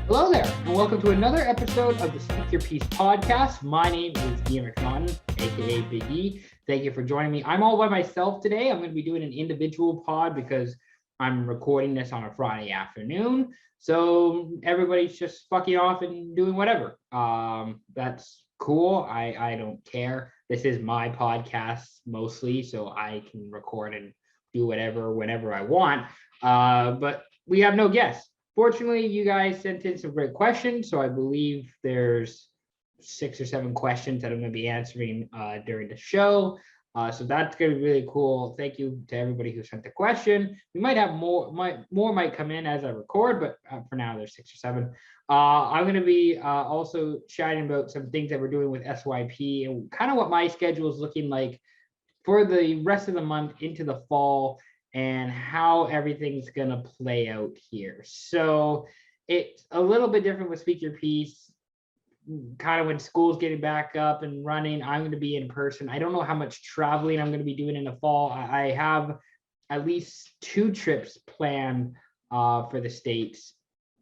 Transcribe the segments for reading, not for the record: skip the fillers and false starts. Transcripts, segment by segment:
Hello there, and welcome to another episode of the SYP Podcast. My name is McNaughton, aka Big E. Thank you for joining me. I'm all by myself today. I'm going to be doing an individual pod because I'm recording this on a Friday afternoon. So everybody's just fucking off and doing whatever. That's cool. I don't care. This is my podcast mostly, so I can record and do whatever whenever I want. But we have no guests. Fortunately, you guys sent in some great questions, so I believe there's 6 or 7 questions that I'm going to be answering during the show. So that's going to be really cool. Thank you to everybody who sent the question. We might have more might come in as I record, but for now there's 6 or 7. I'm going to be also chatting about some things that we're doing with SYP and kind of what my schedule is looking like for the rest of the month into the fall, and how everything's going to play out here. So it's a little bit different with Speak Your Piece. Kind of when school's getting back up and running, I'm going to be in person. I don't know how much traveling I'm going to be doing in the fall. I have at least 2 trips planned for the States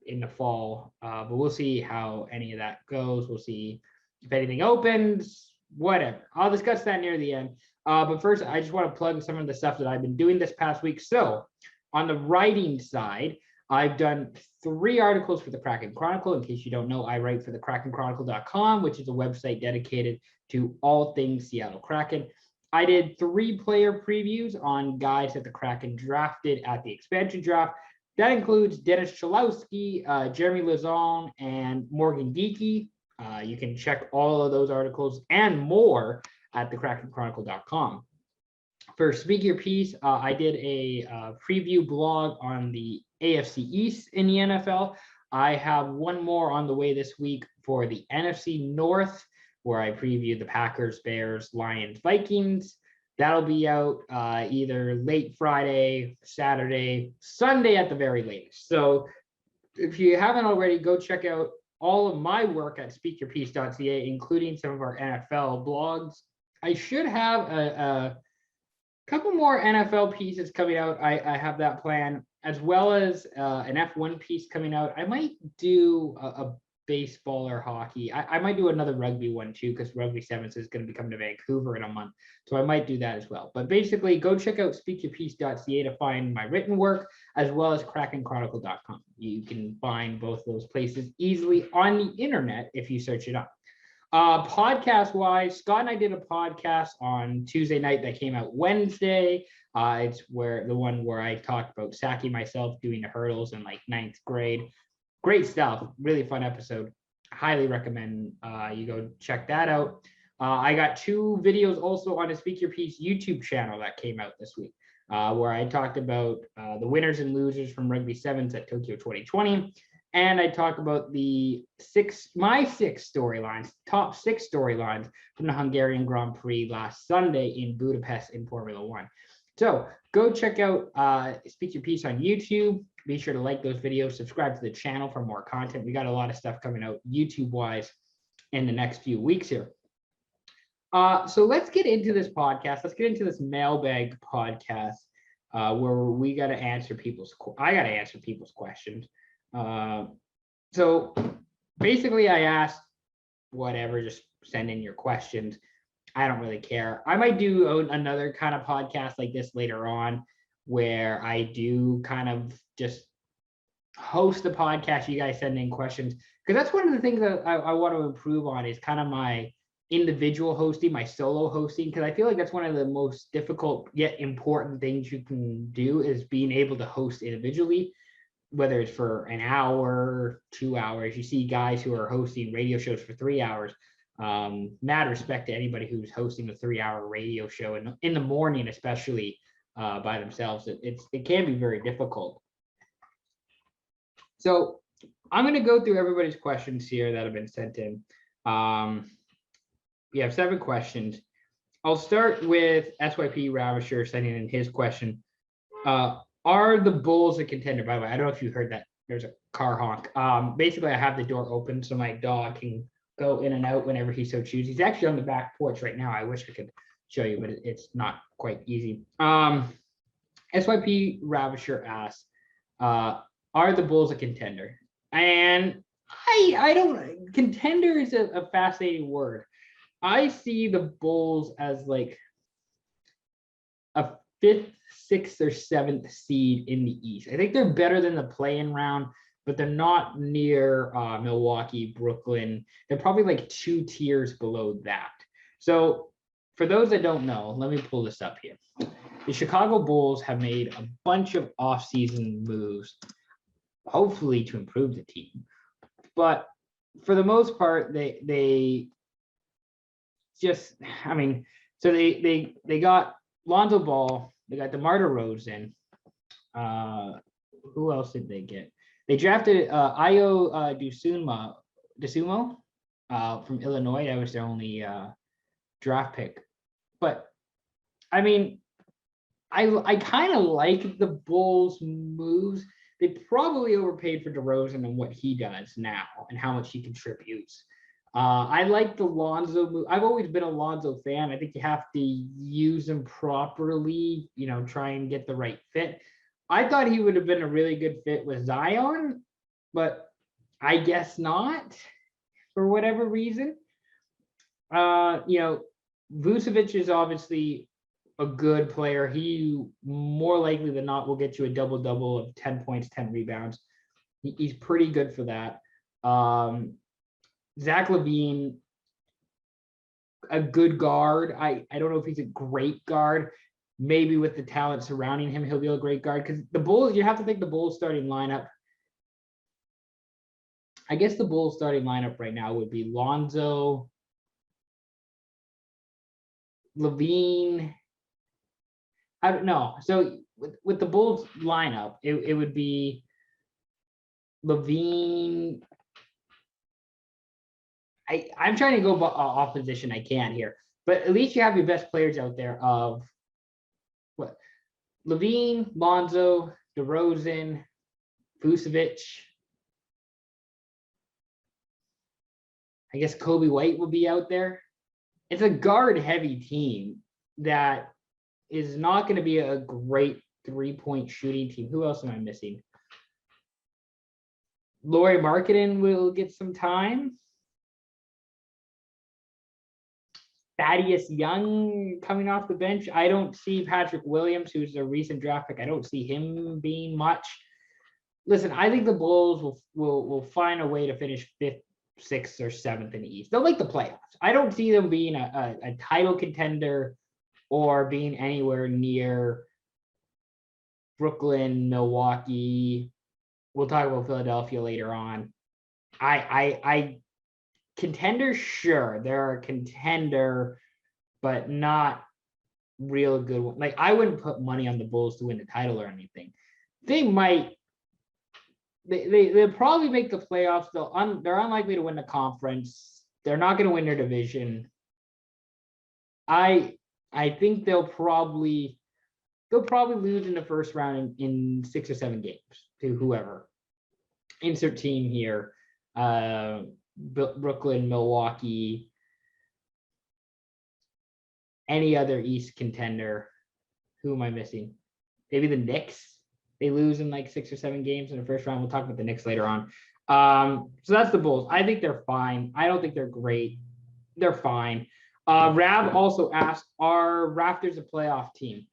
in the fall, but we'll see how any of that goes. We'll see if anything opens, whatever. I'll discuss that near the end. But first, I just want to plug some of the stuff that I've been doing this past week. So on the writing side, I've done 3 articles for the Kraken Chronicle. In case you don't know, I write for the krakenchronicle.com, which is a website dedicated to all things Seattle Kraken. I did 3 player previews on guys that the Kraken drafted at the expansion draft. That includes Dennis Chalowski, Jeremy Lazon, and Morgan Geekie. You can check all of those articles and more at thekrakenchronicle.com. For Speak Your Piece, I did a preview blog on the AFC East in the NFL. I have one more on the way this week for the NFC North, where I preview the Packers, Bears, Lions, Vikings. That'll be out either late Friday, Saturday, Sunday at the very latest. So if you haven't already, go check out all of my work at speakyourpiece.ca, including some of our NFL blogs. I should have a couple more NFL pieces coming out. I have that plan, as well as an F1 piece coming out. I might do a baseball or hockey. I might do another rugby one too, because Rugby Sevens is going to be coming to Vancouver in a month. So I might do that as well. But basically, go check out speakyourpiece.ca to find my written work, as well as krakenchronicle.com. You can find both those places easily on the internet if you search it up. Podcast wise, Scott and I did a podcast on Tuesday night that came out Wednesday. It's the one where I talked about sacking myself doing the hurdles in like 9th grade. Great stuff. Really fun episode. Highly recommend you go check that out. I got 2 videos also on the Speak Your Piece YouTube channel that came out this week, where I talked about the winners and losers from Rugby Sevens at Tokyo 2020. And I talk about my 6 storylines, top 6 storylines from the Hungarian Grand Prix last Sunday in Budapest in Formula One. So go check out Speak Your Piece on YouTube. Be sure to like those videos, subscribe to the channel for more content. We got a lot of stuff coming out YouTube-wise in the next few weeks here. So let's get into this podcast. Let's get into this mailbag podcast where I got to answer people's questions. So basically I asked whatever, just send in your questions. I don't really care. I might do another kind of podcast like this later on, where I do kind of just host the podcast. You guys send in questions, because that's one of the things that I want to improve on, is kind of my individual hosting, my solo hosting, because I feel like that's one of the most difficult yet important things you can do, is being able to host individually. Whether it's for an hour, 2 hours. You see guys who are hosting radio shows for 3 hours. Mad respect to anybody who's hosting a 3-hour radio show in the morning, especially by themselves. It can be very difficult. So I'm going to go through everybody's questions here that have been sent in. We have 7 questions. I'll start with SYP Ravisher sending in his question. Are the Bulls a contender? By the way, I don't know if you heard that. There's a car honk. Basically, I have the door open so my dog can go in and out whenever he so chooses. He's actually on the back porch right now. I wish I could show you, but it's not quite easy. SYP Ravisher asks, are the Bulls a contender? And I don't, contender is a fascinating word. I see the Bulls as like a fifth, sixth, or seventh seed in the East. I think they're better than the play-in round, but they're not near Milwaukee, Brooklyn. They're probably like 2 tiers below that. So for those that don't know, let me pull this up here. The Chicago Bulls have made a bunch of offseason moves, hopefully to improve the team. But for the most part, they just, I mean, so they got Lonzo Ball, they got DeMar DeRozan. Who else did they get? They drafted Ayo Dosunmu from Illinois. That was their only draft pick. But I mean, I kind of like the Bulls' moves. They probably overpaid for DeRozan and what he does now and how much he contributes. I like the Lonzo move. I've always been a Lonzo fan. I think you have to use him properly, try and get the right fit. I thought he would have been a really good fit with Zion, but I guess not for whatever reason. Vucevic is obviously a good player. He more likely than not will get you a double-double of 10 points, 10 rebounds. He's pretty good for that. Zach LaVine, a good guard. I don't know if he's a great guard. Maybe with the talent surrounding him, he'll be a great guard. Because the Bulls, you have to think the Bulls starting lineup. I guess the Bulls starting lineup right now would be Lonzo, LaVine. I don't know. So with the Bulls lineup, it would be LaVine. I'm trying to go off position. I can't here, but at least you have your best players out there of what? LaVine, Lonzo, DeRozan, Vucevic. I guess Kobe White will be out there. It's a guard-heavy team that is not going to be a great three-point shooting team. Who else am I missing? Lauri Markkanen will get some time. Thaddeus Young coming off the bench. I don't see Patrick Williams, who's a recent draft pick. I don't see him being much. Listen, I think the Bulls will find a way to finish fifth, sixth, or seventh in the East. They'll make the playoffs. I don't see them being a title contender or being anywhere near Brooklyn, Milwaukee. We'll talk about Philadelphia later on. I contender, sure, they're a contender, but not real good one. Like, I wouldn't put money on the Bulls to win the title or anything. They might. They'll probably make the playoffs. They're unlikely to win the conference. They're not going to win their division. I think they'll probably lose in the first round in 6 or 7 games to whoever. Insert team here. Brooklyn, Milwaukee, any other East contender. Who am I missing? Maybe the Knicks. They lose in like 6 or 7 games in the first round. We'll talk about the Knicks later on. So that's the Bulls. I think they're fine. I don't think they're great. They're fine. Rav also asked, are Raptors a playoff team?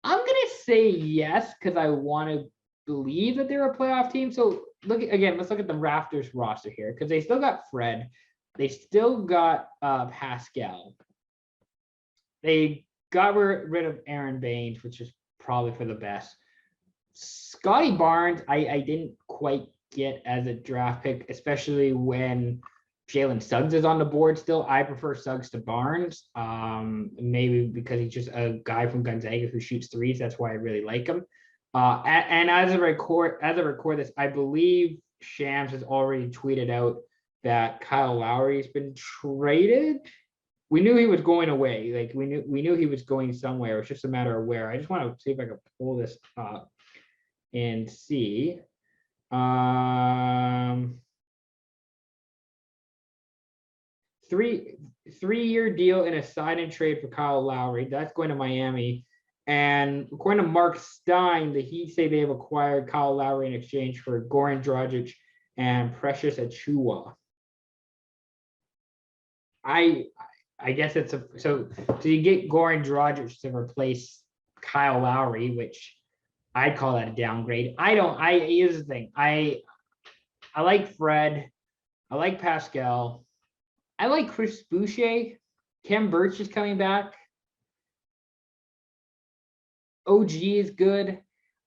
I'm going to say yes, because I want to believe that they're a playoff team. So let's look at the Raptors roster here, because they still got Fred. They still got Pascal. They got rid of Aaron Baines, which is probably for the best. Scotty Barnes, I didn't quite get as a draft pick, especially when Jalen Suggs is on the board still. I prefer Suggs to Barnes, maybe because he's just a guy from Gonzaga who shoots threes. That's why I really like him. And as I record this, I believe Shams has already tweeted out that Kyle Lowry has been traded. We knew he was going away. Like we knew he was going somewhere. It's just a matter of where. I just want to see if I can pull this up and see. 3-year deal and a sign and trade for Kyle Lowry. That's going to Miami. And according to Mark Stein, the Heat say they have acquired Kyle Lowry in exchange for Goran Dragic and Precious Achua. I guess it's so you get Goran Dragic to replace Kyle Lowry, which I'd call that a downgrade. Here's the thing. I like Fred. I like Pascal. I like Chris Boucher. Kem Birch is coming back. OG is good.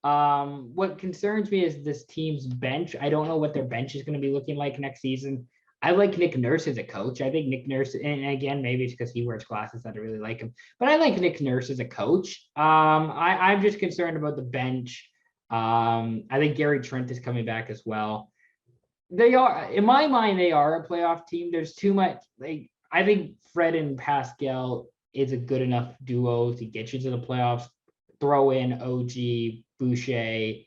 What concerns me is this team's bench. I don't know what their bench is going to be looking like next season. I like Nick Nurse as a coach. I think Nick Nurse, and again, maybe it's because he wears glasses that I really like him, but I like Nick Nurse as a coach. I'm just concerned about the bench. I think Gary Trent is coming back as well. They are, in my mind, they are a playoff team. There's too much. I think Fred and Pascal is a good enough duo to get you to the playoffs. Throw in OG, Boucher,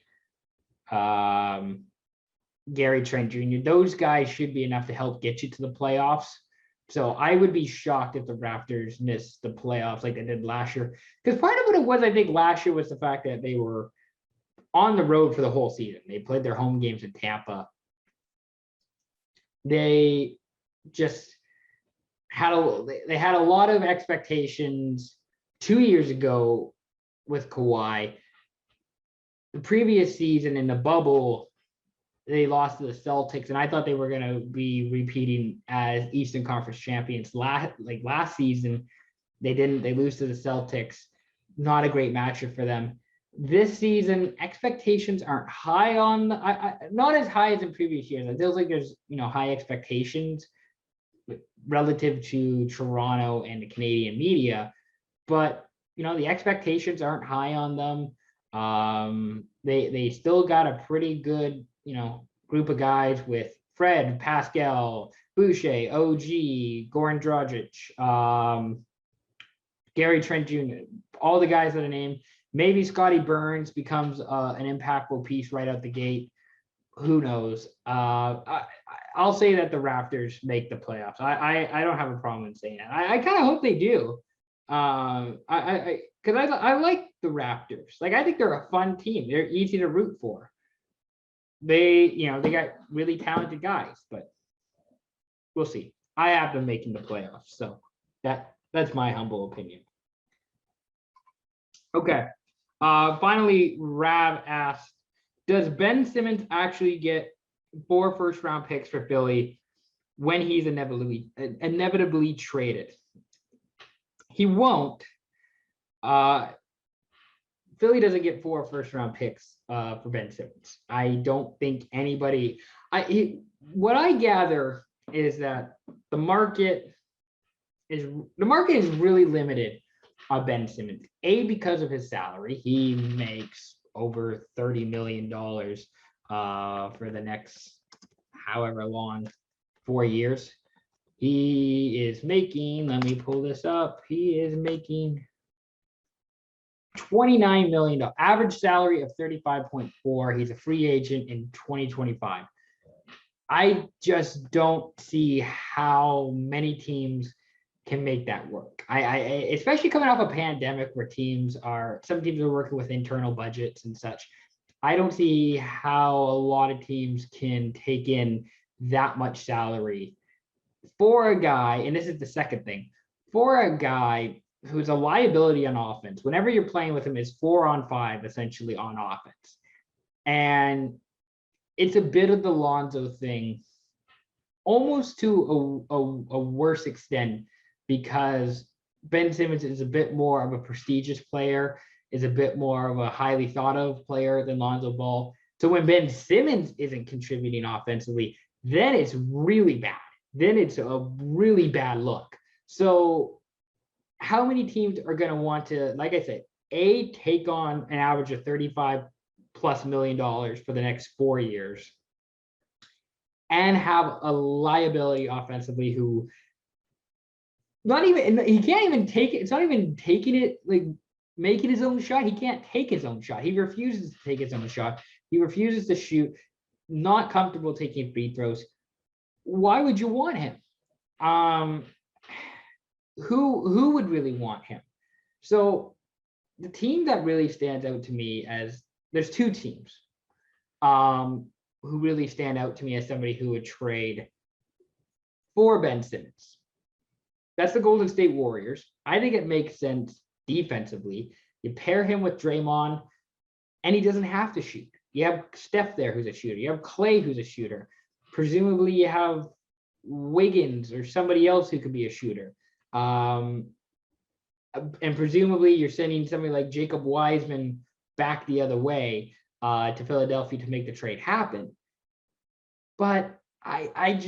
Gary Trent Jr. Those guys should be enough to help get you to the playoffs. So I would be shocked if the Raptors missed the playoffs like they did last year. Because part of what it was, I think, last year was the fact that they were on the road for the whole season. They played their home games in Tampa. They just had a lot of expectations 2 years ago with Kawhi. The previous season in the bubble, they lost to the Celtics, and I thought they were going to be repeating as Eastern Conference champions. Last season, they didn't. They lose to the Celtics. Not a great matchup for them. This season, expectations aren't high on not as high as in previous years. It feels like there's high expectations relative to Toronto and the Canadian media, but the expectations aren't high on them. They still got a pretty good group of guys with Fred, Pascal, Boucher, OG, Goran Dragic, Gary Trent Jr., all the guys that I named. Maybe Scotty Burns becomes an impactful piece right out the gate. Who knows? I'll say that the Raptors make the playoffs. I don't have a problem in saying that. I kind of hope they do. Because I like the Raptors. I think they're a fun team. They're easy to root for. They got really talented guys, but we'll see. I have them making the playoffs, so that's my humble opinion. Okay. Finally, Rav asked, does Ben Simmons actually get 4 first-round picks for Philly when he's inevitably traded? He won't. Philly doesn't get 4 first-round picks for Ben Simmons. I don't think anybody. What I gather is that the market is really limited on Ben Simmons. Because of his salary, he makes over $30 million for the next however long, 4 years. He is making, let me pull this up, he is making $29 million, average salary of 35.4. He's a free agent in 2025. I just don't see how many teams can make that work. I especially coming off a pandemic where some teams are working with internal budgets and such. I don't see how a lot of teams can take in that much salary for a guy, and this is the second thing, for a guy who's a liability on offense. Whenever you're playing with him, is 4-on-5 essentially on offense. And it's a bit of the Lonzo thing, almost to a worse extent, because Ben Simmons is a bit more of a prestigious player, is a bit more of a highly thought of player than Lonzo Ball. So when Ben Simmons isn't contributing offensively, then it's really bad. Then it's a really bad look. So how many teams are going to want to, like I said, take on an average of $35+ million for the next 4 years and have a liability offensively who he can't even take it. It's not even taking it, making his own shot. He can't take his own shot. He refuses to take his own shot. He refuses to shoot, not comfortable taking free throws. Why would you want him? Who would really want him? So the team that really stands out to me, as there's 2 teams who really stand out to me as somebody who would trade for Ben Simmons. That's the Golden State Warriors. I think it makes sense defensively. You pair him with Draymond, and he doesn't have to shoot. You have Steph there who's a shooter. You have Clay who's a shooter. Presumably you have Wiggins or somebody else who could be a shooter. And presumably you're sending somebody like Jacob Wiseman back the other way to Philadelphia to make the trade happen. But I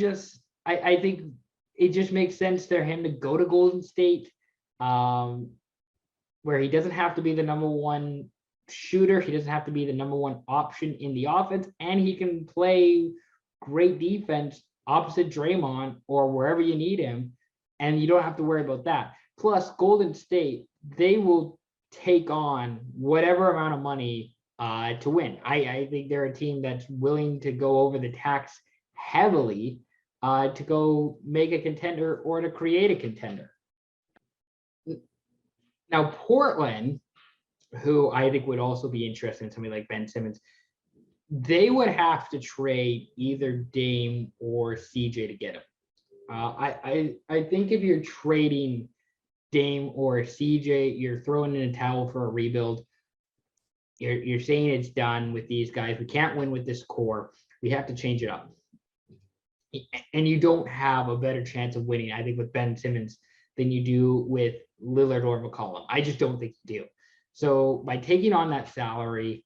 think it just makes sense for him to go to Golden State, where he doesn't have to be the number one shooter. He doesn't have to be the number one option in the offense, and he can play great defense opposite Draymond or wherever you need him, and you don't have to worry about that. Plus, Golden State, they will take on whatever amount of money to win. I think they're a team that's willing to go over the tax heavily to go make a contender or to create a contender. Now, Portland, who I think would also be interested in somebody like Ben Simmons, they would have to trade either Dame or CJ to get him. I think if you're trading Dame or CJ, you're throwing in a towel for a rebuild. You're saying it's done with these guys. We can't win with this core. We have to change it up. And you don't have a better chance of winning, I think, with Ben Simmons than you do with Lillard or McCollum. I just don't think you do. So by taking on that salary,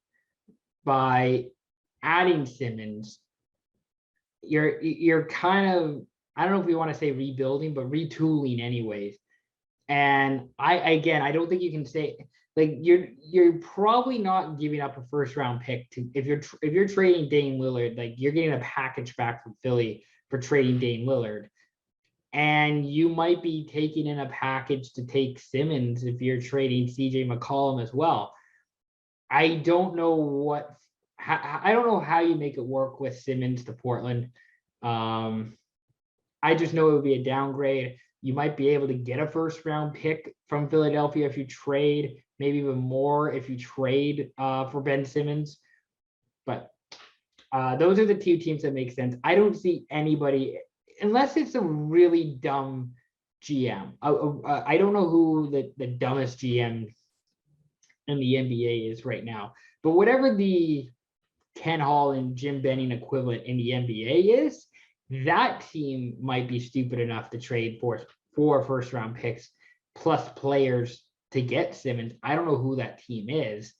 by adding Simmons, you're kind of, I don't know if we want to say rebuilding, but retooling anyways. And I don't think you can say, like, you're probably not giving up a first round pick to if you're trading Dame Lillard, like you're getting a package back from Philly for trading Dame Lillard. And you might be taking in a package to take Simmons if you're trading CJ McCollum as well. I don't know how you make it work with Simmons to Portland. I just know it would be a downgrade. You might be able to get a first round pick from Philadelphia if you trade, maybe even more if you trade for Ben Simmons. But those are the two teams that make sense. I don't see anybody, unless it's a really dumb GM. I don't know who the dumbest GM in the NBA is right now. But whatever the Ken Hall and Jim Benning equivalent in the NBA is, that team might be stupid enough to trade for first round picks plus players to get Simmons. I don't know who that team is,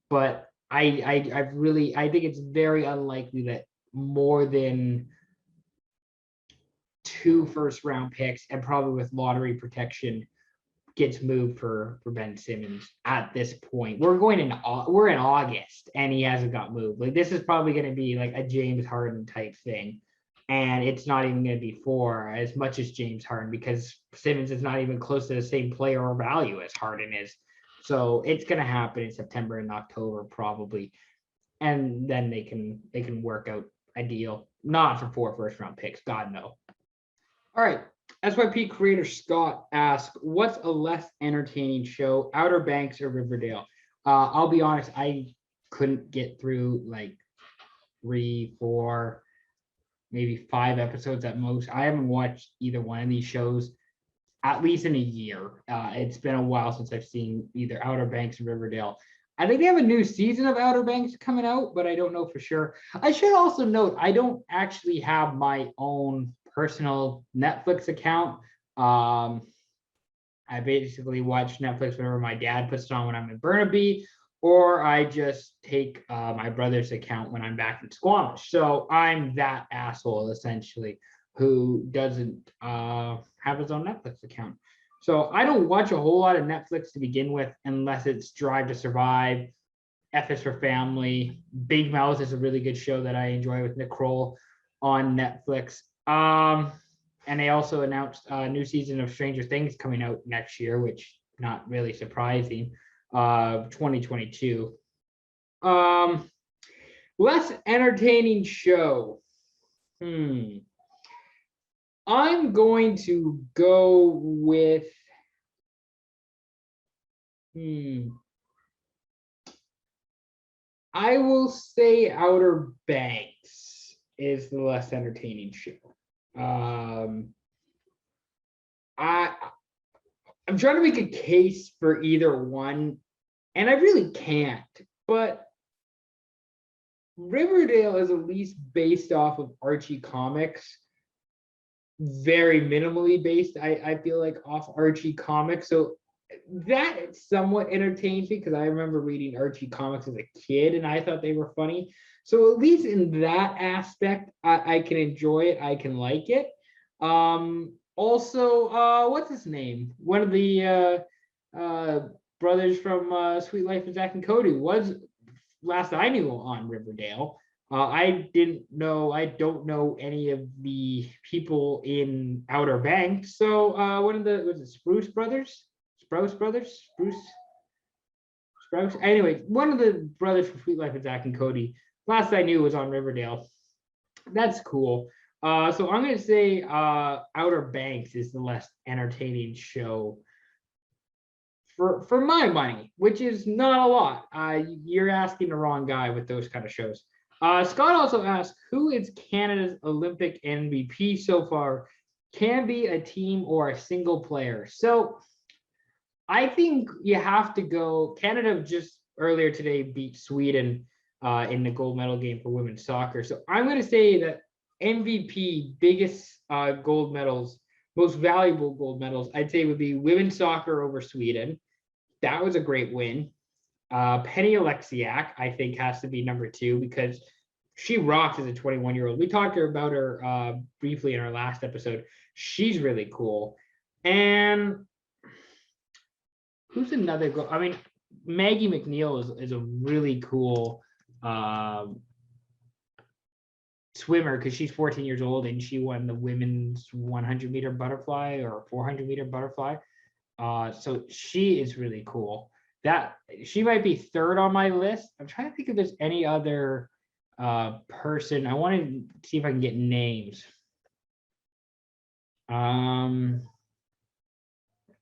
but I think it's very unlikely that more than 2 first round picks and probably with lottery protection gets moved for Ben Simmons at this point. We're in August and he hasn't got moved. Like, this is probably going to be like a James Harden type thing. And it's not even going to be for as much as James Harden, because Simmons is not even close to the same player or value as Harden is. So it's going to happen in September and October probably. And then they can work out a deal, not for 4 first round picks. God, no. All right. SYP creator Scott asks, what's a less entertaining show, Outer Banks or Riverdale? I'll be honest, I couldn't get through like 3, 4, maybe 5 episodes at most. I haven't watched either one of these shows at least in a year. It's been a while since I've seen either Outer Banks or Riverdale. I think they have a new season of Outer Banks coming out, but I don't know for sure. I should also note, I don't actually have my own personal Netflix account. I basically watch Netflix whenever my dad puts it on when I'm in Burnaby, or I just take my brother's account when I'm back in Squamish. So I'm that asshole essentially who doesn't have his own Netflix account. So I don't watch a whole lot of Netflix to begin with, unless it's Drive to Survive, F is for Family. Big Mouth is a really good show that I enjoy with Nick Kroll on Netflix. And they also announced a new season of Stranger Things coming out next year, which not really surprising. 2022. Less entertaining show. I'm going to go with I will say Outer Banks. is the less entertaining show. I I'm trying to make a case for either one, and I really can't. But Riverdale is at least based off of Archie comics, very minimally based. I feel like off Archie comics, so that somewhat entertains me because I remember reading Archie comics as a kid and I thought they were funny. So at least in that aspect, I can enjoy it. I can like it. Also, what's his name? One of the brothers from Sweet Life of Zack and Cody was, last I knew, on Riverdale. I don't know any of the people in Outer Banks. So one of the, was it Spruce Brothers? Sprouse Brothers? Sprouse? Anyway, one of the brothers from Sweet Life of Zack and Cody, last I knew, was on Riverdale. That's cool. So I'm going to say Outer Banks is the less entertaining show for my money, which is not a lot. You're asking the wrong guy with those kind of shows. Scott also asked, who is Canada's Olympic MVP so far? Can be a team or a single player. So I think you have to go. Canada just earlier today beat Sweden in the gold medal game for women's soccer. So I'm going to say that MVP, biggest gold medals, most valuable gold medals, I'd say would be women's soccer over Sweden. That was a great win. Penny Alexiak, I think, has to be number 2 because she rocks as a 21-year-old. We talked about her briefly in our last episode. She's really cool. And who's another I mean, Maggie McNeil is a really cool swimmer because she's 14 years old and she won the women's 100-meter butterfly or 400-meter butterfly. So she is really cool. That she might be 3rd on my list. I'm trying to think if there's any other person. I want to see if I can get names.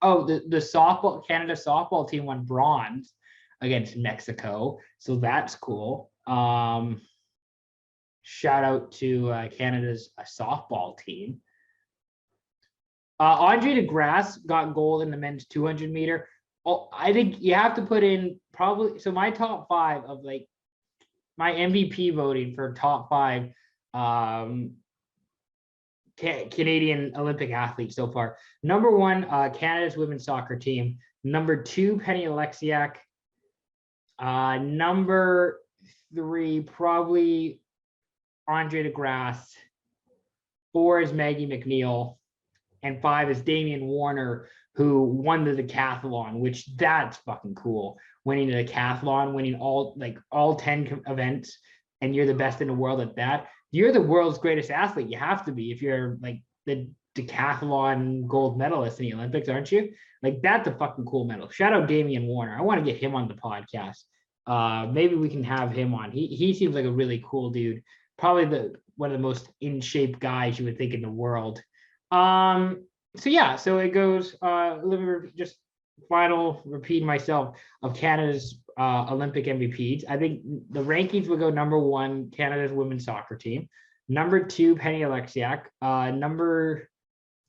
Oh, the softball, Canada softball team won bronze against Mexico, so that's cool. Shout out to Canada's softball team. Andre DeGrasse got gold in the men's 200-meter. Oh, I think you have to put in probably, so my top 5 of like my MVP voting for top 5 Canadian Olympic athletes so far. Number 1, Canada's women's soccer team. Number 2, Penny Alexiak. Number 3, probably Andre DeGrasse. 4 is Maggie McNeil. And 5 is Damian Warner, who won the decathlon, which that's fucking cool. Winning the decathlon, winning all 10 events, and you're the best in the world at that. You're the world's greatest athlete. You have to be if you're like the decathlon gold medalist in the Olympics, aren't you? Like, that's a fucking cool medal. Shout out Damian Warner. I want to get him on the podcast. Maybe we can have him on. He seems like a really cool dude. Probably one of the most in shape guys you would think in the world. So yeah, so it goes, just final repeat myself of Canada's Olympic MVPs. I think the rankings would go number 1, Canada's women's soccer team. Number 2, Penny Alexiak. Number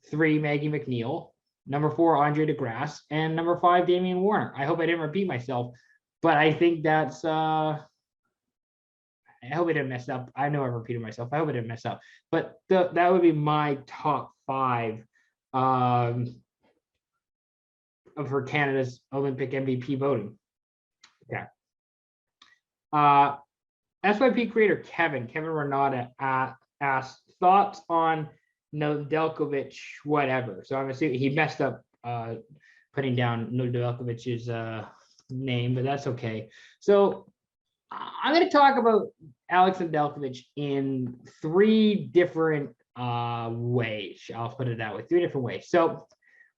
3, Maggie McNeil. Number 4, Andre DeGrasse. And number 5, Damian Warner. I hope I didn't repeat myself, but I think that's, I hope I didn't mess up. I know I repeated myself. I hope I didn't mess up. But that would be my top 5 of her Canada's Olympic MVP voting. Okay. SYP creator Kevin Renata asked thoughts on Nedeljkovic's whatever. So I'm assuming he messed up putting down Nedeljkovic's name, but that's okay. So I'm going to talk about Alex Nedeljkovic in 3 different ways. I'll put it that way, 3 different ways. So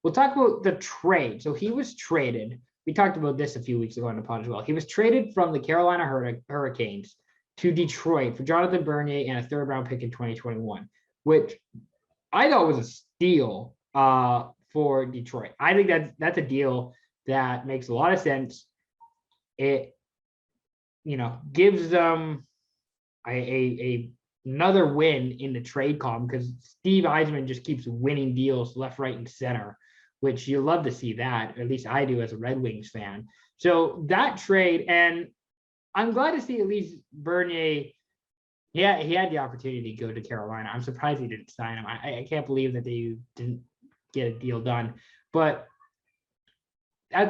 we'll talk about the trade. So he was traded. We talked about this a few weeks ago on the pod as well. He was traded from the Carolina Hurricanes to Detroit for Jonathan Bernier and a 3rd-round pick in 2021, which I thought was a steal for Detroit. I think that's a deal that makes a lot of sense. It gives them a another win in the trade column because Steve Eisman just keeps winning deals left, right, and center, which you love to see that. At least I do as a Red Wings fan. So that trade, and I'm glad to see at least Bernier. Yeah, he had the opportunity to go to Carolina. I'm surprised he didn't sign him. I can't believe that they didn't get a deal done. But I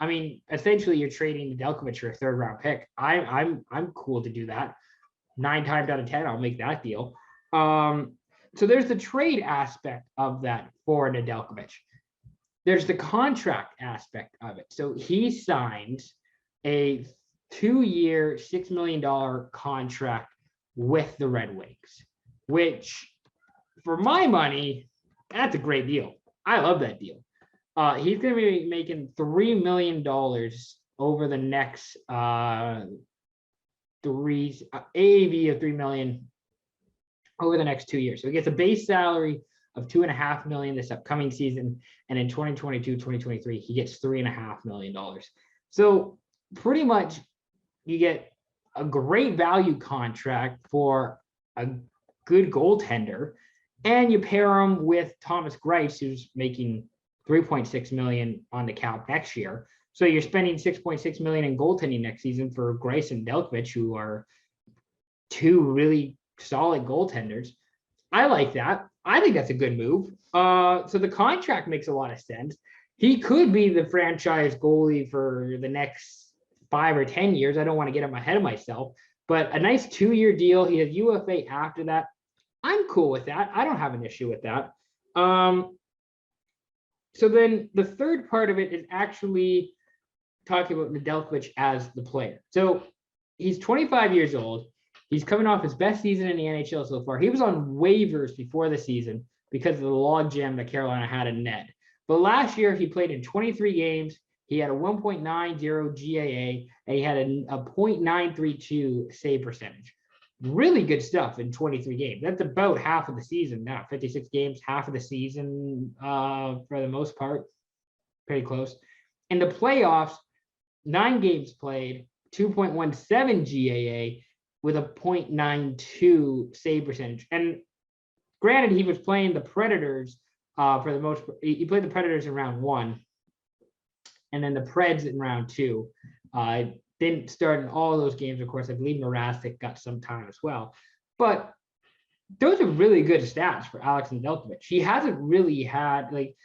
mean, essentially you're trading Nedeljkovic for a third round pick. I'm cool to do that. 9 times out of 10, I'll make that deal. So there's the trade aspect of that for Nedeljkovic. There's the contract aspect of it. So he signs a 2-year, $6 million contract with the Red Wings, which for my money, that's a great deal. I love that deal. He's going to be making $3 million over the next AAV of $3 million over the next 2 years. So he gets a base salary of $2.5 million this upcoming season, and in 2022, 2023, he gets $3.5 million. So pretty much you get a great value contract for a good goaltender, and you pair him with Thomas Greiss, who's making $3.6 million on the cap next year. So you're spending $6.6 million in goaltending next season for Greiss and Nedeljkovic, who are 2 really solid goaltenders. I like that. I think that's a good move. So the contract makes a lot of sense. He could be the franchise goalie for the next 5 or 10 years. I don't want to get him ahead of myself, but a nice 2-year deal. He has UFA after that. I'm cool with that. I don't have an issue with that. So then the third part of it is actually talking about Nedeljkovic as the player. So he's 25 years old. He's coming off his best season in the NHL so far. He was on waivers before the season because of the logjam that Carolina had in net. But last year, he played in 23 games. He had a 1.90 GAA, and he had a .932 save percentage. Really good stuff in 23 games. That's about half of the season now. 56 games, half of the season for the most part. Pretty close. In the playoffs, 9 games played, 2.17 GAA with a .92 save percentage. And granted, he was playing the Predators for the most. He played the Predators in round 1, and then the Preds in round 2. Didn't start in all those games, of course. I believe Mrazek got some time as well. But those are really good stats for Alex Nedeljkovic. He hasn't really had, like,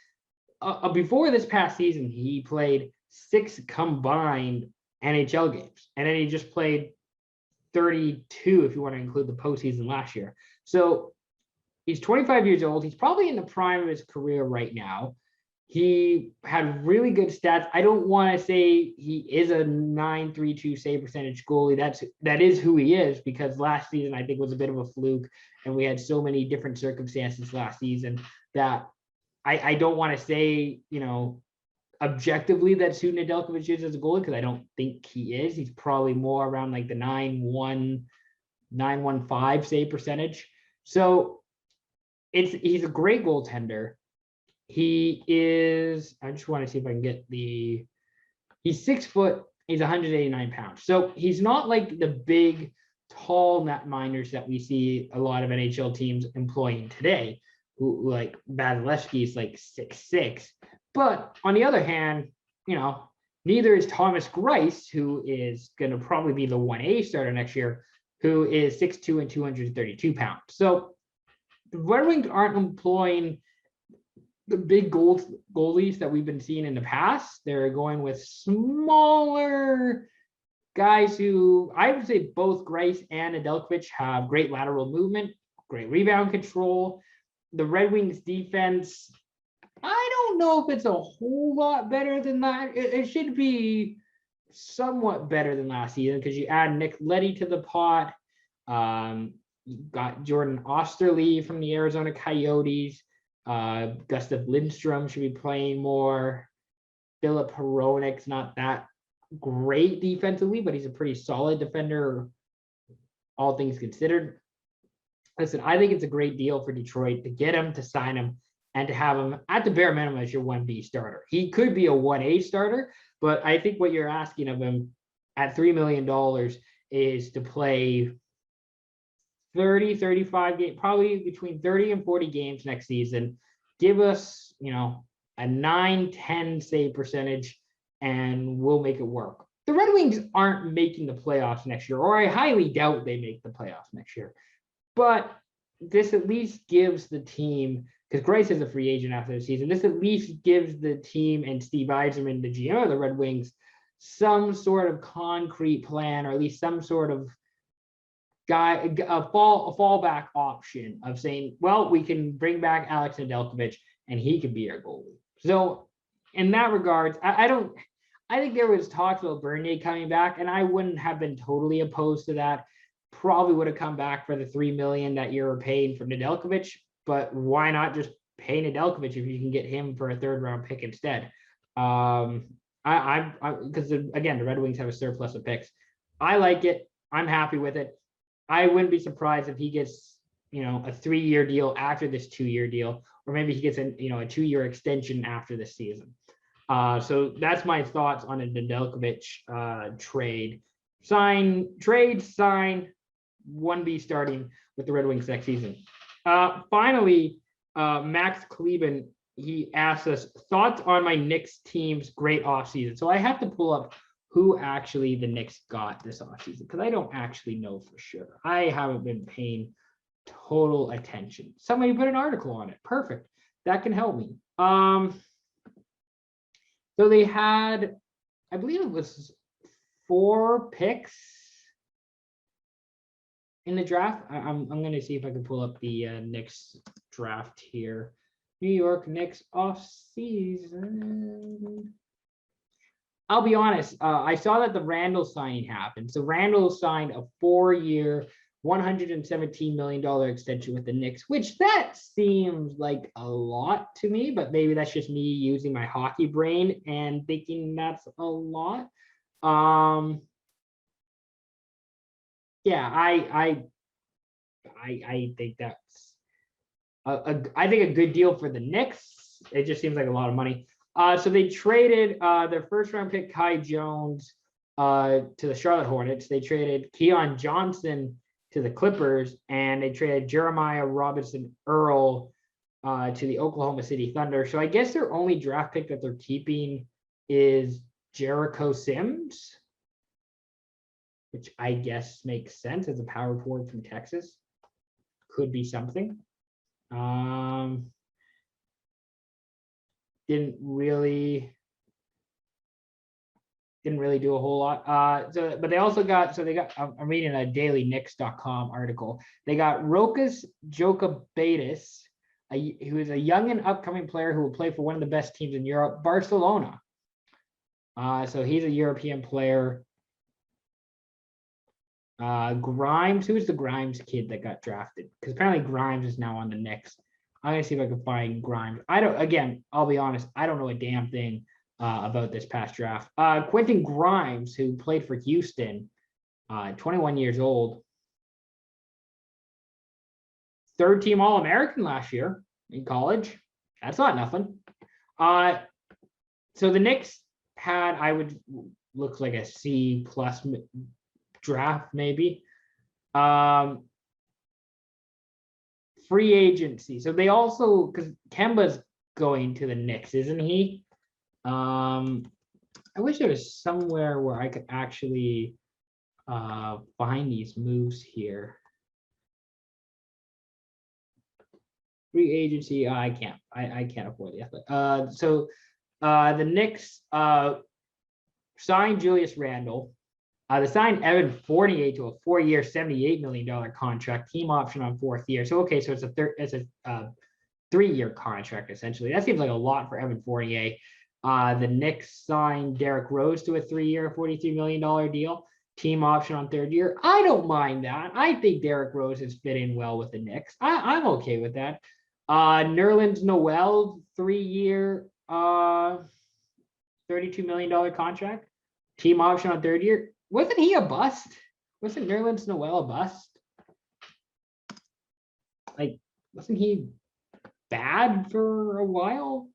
before this past season, he played 6 combined NHL games. And then he just played 32 if you want to include the postseason last year. So he's 25 years old. He's probably in the prime of his career right now. He had really good stats. I don't want to say he is a .932 save percentage goalie. That is who he is, because last season I think was a bit of a fluke, and we had so many different circumstances last season that I don't want to say, objectively that's who Nedeljkovic is as a goalie, because I don't think he is. He's probably more around like the 9.15 save percentage. So he's a great goaltender. He is, I just want to see if I can get he's 6 foot, he's 189 pounds. So he's not like the big, tall netminders that we see a lot of NHL teams employing today, who like Vasilevsky is like 6'6". But on the other hand, neither is Thomas Greiss, who is going to probably be the 1A starter next year, who is 6'2" and 232 pounds. So the Red Wings aren't employing the big goalies that we've been seeing in the past. They're going with smaller guys who, I would say both Greiss and Nedeljkovic have great lateral movement, great rebound control. The Red Wings defense, I don't know if it's a whole lot better than that. It should be somewhat better than last season, because you add Nick Leddy to the pot. You got Jordan Osterley from the Arizona Coyotes. Gustav Lindstrom should be playing more. Philip Hronik's not that great defensively, but he's a pretty solid defender, all things considered. Listen, I think it's a great deal for Detroit to get him, to sign him, and to have him at the bare minimum as your 1B starter. He could be a 1A starter, but I think what you're asking of him at $3 million is to play 30, 35 games, probably between 30 and 40 games next season. Give us, a 9-10 save percentage, and we'll make it work. The Red Wings aren't making the playoffs next year, or I highly doubt they make the playoffs next year. But this at least gives the team, because Greiss is a free agent after the season, this at least gives the team and Steve Yzerman, the GM of the Red Wings, some sort of concrete plan, or at least some sort of a fallback option of saying, well, we can bring back Alex Nedeljkovic and he could be our goalie. So in that regard, I think there was talks about Bernier coming back, and I wouldn't have been totally opposed to that. Probably would have come back for the $3 million that you're paying for Nedeljkovic, but why not just pay Nedeljkovic if you can get him for a third-round pick instead? Because again, the Red Wings have a surplus of picks. I like it. I'm happy with it. I wouldn't be surprised if he gets, a 3-year deal after this 2-year deal, or maybe he gets a 2-year extension after this season. So that's my thoughts on a Nedeljkovic trade. Sign, 1B starting with the Red Wings next season. Finally, Max Kleben, he asked us thoughts on my Knicks team's great offseason. So I have to pull up who actually the Knicks got this offseason, because I don't actually know for sure. I haven't been paying total attention. Somebody put an article on it. Perfect. That can help me. So they had, I believe it was 4 picks in the draft. I'm going to see if I can pull up the Knicks draft here. New York Knicks offseason. I'll be honest. I saw that the Randall signing happened. So Randall signed a 4-year, $117 million extension with the Knicks, which that seems like a lot to me, but maybe that's just me using my hockey brain and thinking that's a lot. Yeah, I think that's I think a good deal for the Knicks. It just seems like a lot of money. So they traded their first-round pick Kai Jones to the Charlotte Hornets. They traded Keon Johnson to the Clippers, and they traded Jeremiah Robinson Earl to the Oklahoma City Thunder. So I guess their only draft pick that they're keeping is Jericho Sims, which I guess makes sense as a power forward from Texas. Could be something. Didn't really do a whole lot. But they also got, I'm reading a dailyknicks.com article. They got Rokas Jokubaitis, who is a young and upcoming player who will play for one of the best teams in Europe, Barcelona. So he's a European player. Grimes, who's the Grimes kid that got drafted? Because apparently Grimes is now on the Knicks. I'm gonna see if I can find Grimes. I'll be honest, I don't know a damn thing about this past draft. Quentin Grimes, who played for Houston, 21 years old, 3rd-team All-American last year in college. That's not nothing. So the Knicks had, looks like a C+ draft maybe. Free agency. So they also, because Kemba's going to the Knicks, isn't he? I wish there was somewhere where I could actually find these moves here. Free agency. I can't afford the effort. So the Knicks signed Julius Randle. They signed Evan Fournier to a 4-year, $78 million contract, team option on 4th year. So okay, so it's a 3-year contract essentially. That seems like a lot for Evan Fournier. The Knicks signed Derrick Rose to a 3-year, $43 million deal, team option on 3rd year. I don't mind that. I think Derrick Rose has fit in well with the Knicks. I'm okay with that. Nerlens Noel, 3-year, $32 million contract, team option on 3rd year. Wasn't he a bust? Wasn't Nerlens Noel a bust? Like, wasn't he bad for a while?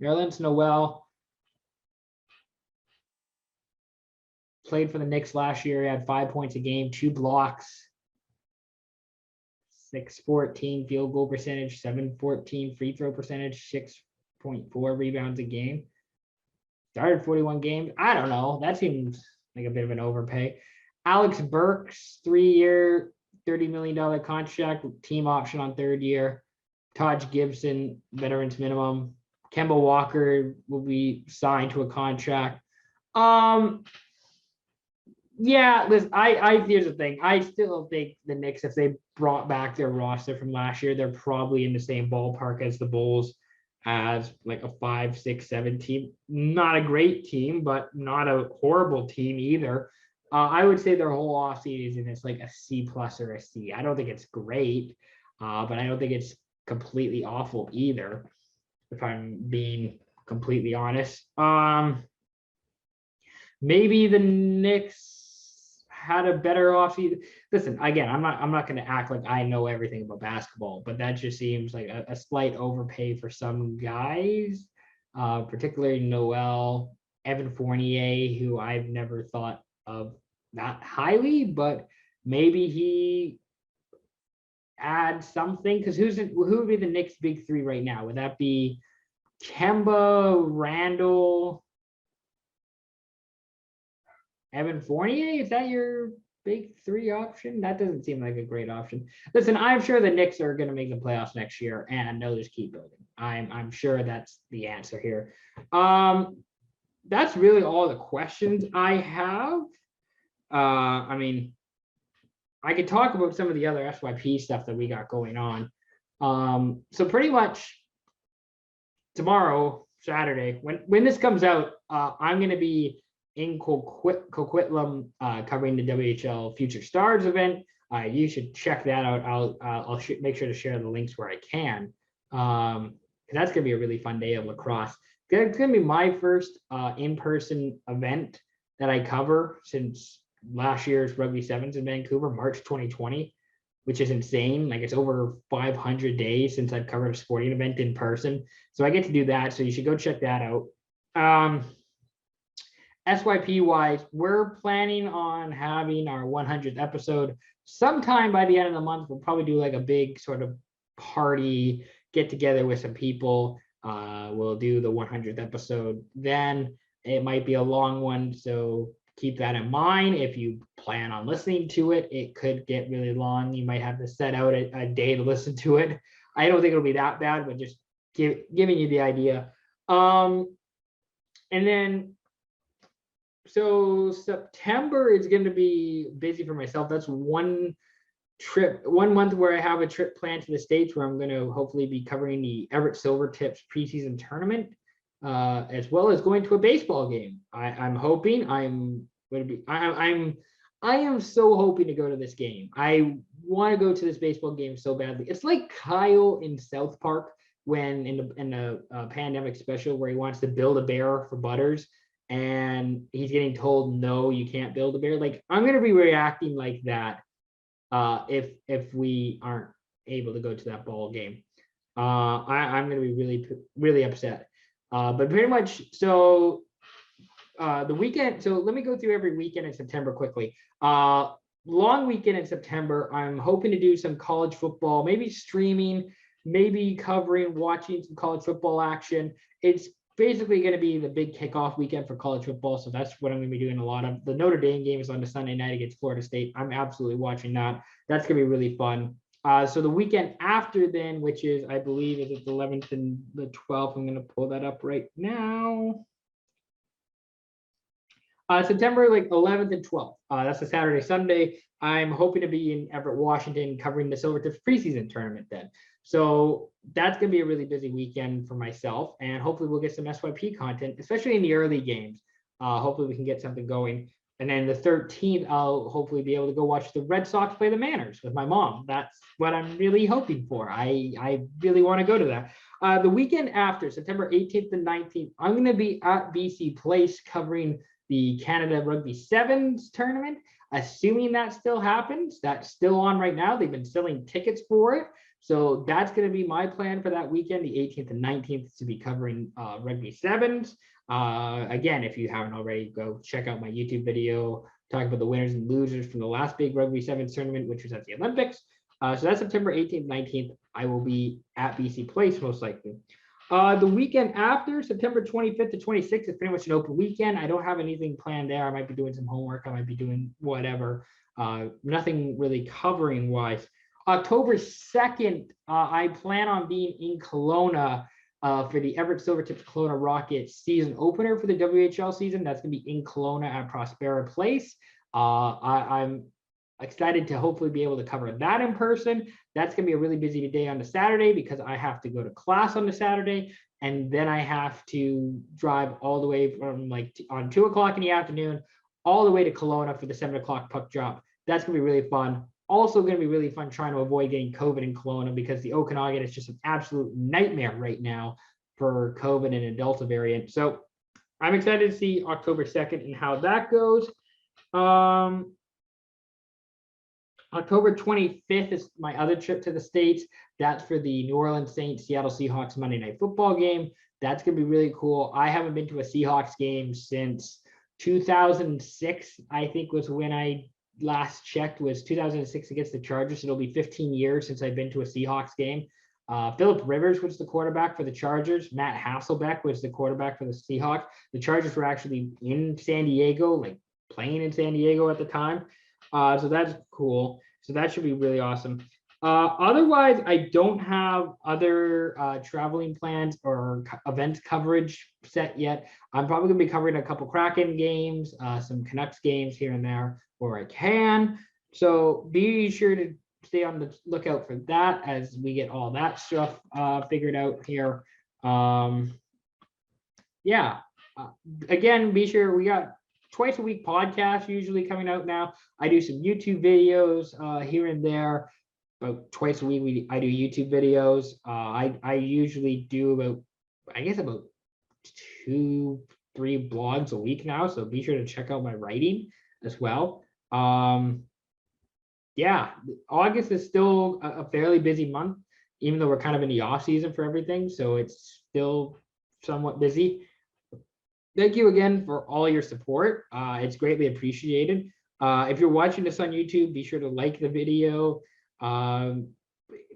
Nerlens Noel. played for the Knicks last year. He had 5 points a game, 2 blocks, 614 field goal percentage, 714 free throw percentage, 6.4 rebounds a game. Started 41 games. I don't know. That seems like a bit of an overpay. Alex Burks, 3-year, $30 million contract, team option on 3rd year. Taj Gibson, veterans minimum. Kemba Walker will be signed to a contract. Yeah, listen, here's the thing. I still think the Knicks, if they brought back their roster from last year, they're probably in the same ballpark as the Bulls, as like a 5, 6, 7 team. Not a great team, but not a horrible team either. I would say their whole offseason is like a C+ or a C. I don't think it's great, but I don't think it's completely awful either, if I'm being completely honest. Maybe the Knicks had a better offseason. Listen, again, I'm not going to act like I know everything about basketball, but that just seems like a slight overpay for some guys, particularly Noel, Evan Fournier, who I've never thought of that highly, but maybe he adds something. Because who would be the Knicks' big 3 right now? Would that be Kemba, Randall, Evan Fournier? Is that your big 3 option? That doesn't seem like a great option. Listen, I'm sure the Knicks are going to make the playoffs next year, and they'll just keep building. I'm sure that's the answer here. That's really all the questions I have. I mean, I could talk about some of the other SYP stuff that we got going on. So pretty much tomorrow, Saturday, when this comes out, I'm going to be in Coquitlam covering the WHL Future Stars event. You should check that out. I'll make sure to share the links where I can. That's going to be a really fun day of lacrosse. It's going to be my first in-person event that I cover since last year's Rugby Sevens in Vancouver, March 2020, which is insane. Like, it's over 500 days since I've covered a sporting event in person. So I get to do that. So you should go check that out. SYP wise, we're planning on having our 100th episode sometime by the end of the month. We'll probably do like a big sort of party, get together with some people. We'll do the 100th episode then. It might be a long one, so keep that in mind. If you plan on listening to it, it could get really long. You might have to set out a day to listen to it. I don't think it'll be that bad, but just giving you the idea. And then, so September is going to be busy for myself. That's one month where I have a trip planned to the States, where I'm going to hopefully be covering the Everett Silvertips preseason tournament, as well as going to a baseball game. I'm hoping I am so hoping to go to this game. I want to go to this baseball game so badly. It's like Kyle in South Park when in the pandemic special, where he wants to build a bear for Butters, and he's getting told, no, you can't build a bear. Like, I'm going to be reacting like that if we aren't able to go to that ball game. I'm going to be really, really upset. But pretty much, so the weekend, so let me go through every weekend in September quickly. Long weekend in September, I'm hoping to do some college football, maybe streaming, maybe watching some college football action. It's basically going to be the big kickoff weekend for college football, so that's what I'm going to be doing a lot of. The Notre Dame game is on the Sunday night against Florida State. I'm absolutely watching that. That's going to be really fun. So the weekend after then, which is, I believe, is it the 11th and the 12th? I'm going to pull that up right now. September 11th and 12th. That's a Saturday, Sunday. I'm hoping to be in Everett, Washington, covering the Silvertips preseason tournament then. So that's going to be a really busy weekend for myself, and hopefully we'll get some SYP content, especially in the early games. Hopefully we can get something going. And then the 13th, I'll hopefully be able to go watch the Red Sox play the Mariners with my mom. That's what I'm really hoping for. I really want to go to that. The weekend after, September 18th and 19th, I'm going to be at BC Place covering the Canada Rugby Sevens tournament, assuming that still happens. That's still on right now. They've been selling tickets for it. So that's going to be my plan for that weekend, the 18th and 19th, to be covering Rugby Sevens. Again, if you haven't already, go check out my YouTube video talking about the winners and losers from the last big Rugby Sevens tournament, which was at the Olympics. So that's September 18th, 19th. I will be at BC Place most likely. The weekend after, September 25th to 26th, is pretty much an open weekend. I don't have anything planned there. I might be doing some homework. I might be doing whatever. Nothing really covering wise. October 2nd, I plan on being in Kelowna for the Everett Silvertips Kelowna Rockets season opener for the WHL season. That's going to be in Kelowna at Prospera Place. I'm excited to hopefully be able to cover that in person. That's going to be a really busy day on the Saturday because I have to go to class on the Saturday, and then I have to drive all the way from on 2 o'clock in the afternoon all the way to Kelowna for the 7 o'clock puck drop. That's going to be really fun. Also going to be really fun trying to avoid getting COVID in Kelowna because the Okanagan is just an absolute nightmare right now for COVID and a Delta variant. So I'm excited to see October 2nd and how that goes. October 25th is my other trip to the States. That's for the New Orleans Saints Seattle Seahawks Monday Night Football game. That's going to be really cool. I haven't been to a Seahawks game since 2006, I think was when I last checked, was 2006 against the Chargers. It'll be 15 years since I've been to a Seahawks game. Phillip Rivers was the quarterback for the Chargers. Matt Hasselbeck was the quarterback for the Seahawks. The Chargers were actually in San Diego, playing in San Diego at the time. So that's cool. So that should be really awesome. Otherwise, I don't have other traveling plans or events coverage set yet. I'm probably going to be covering a couple Kraken games, some Canucks games here and there where I can. So be sure to stay on the lookout for that as we get all that stuff figured out here. Again, be sure we got twice a week podcast usually coming out now. I do some YouTube videos here and there. About twice a week I do YouTube videos. I usually do about 2-3 blogs a week now, so be sure to check out my writing as well. August is still a fairly busy month, even though we're kind of in the off season for everything, so it's still somewhat busy. Thank you again for all your support. It's greatly appreciated. If you're watching this on YouTube, be sure to like the video.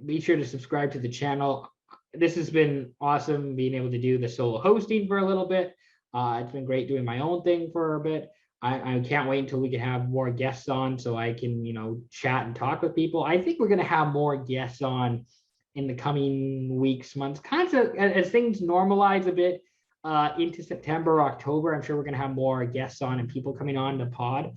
Be sure to subscribe to the channel. This has been awesome being able to do the solo hosting for a little bit. It's been great doing my own thing for a bit. I can't wait until we can have more guests on so I can, chat and talk with people. I think we're going to have more guests on in the coming weeks, months, kind of as things normalize a bit into September, October. I'm sure we're going to have more guests on and people coming on the pod.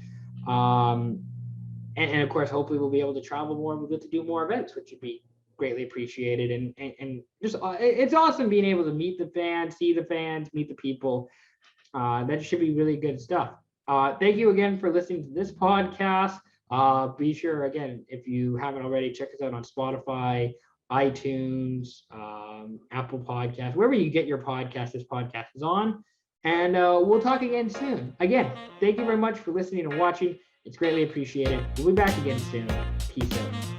And of course, hopefully we'll be able to travel more and we'll get to do more events, which would be greatly appreciated. And just it's awesome being able to meet the fans, see the fans, meet the people. That should be really good stuff. Thank you again for listening to this podcast. Be sure, again, if you haven't already, check us out on Spotify, iTunes, Apple Podcasts, wherever you get your podcast, this podcast is on. And we'll talk again soon. Again, thank you very much for listening and watching. It's greatly appreciated. We'll be back again soon. Peace out.